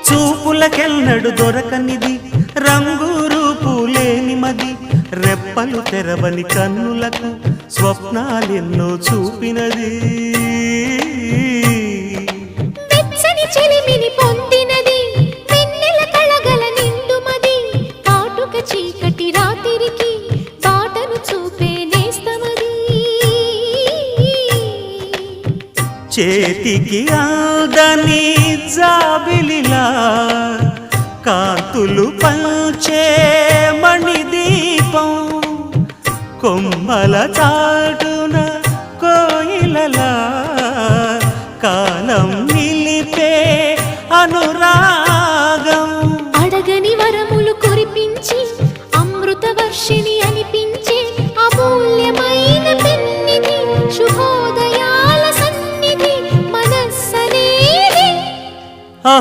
చూపులకెన్నడు దొరకనిది రంగు రూపు లేని మది రెప్పలు తెరవని కన్నులకు స్వప్నాలెన్నో చూపినది వెచ్చని చెలిమిని పొందినది వెన్నెల కళగల నిండుమది కాటుక చీకటి రాత్రికి బాటను చూపే నేస్తమది చేతికి ఆదని జాబిలిలా కాంతులు పంచే మణిదీపం కొమ్మల చాటున కోయిలలా కాలం నిలిపే అనురాగం అడగని వరములు కురిపించి అమృత వర్షిణి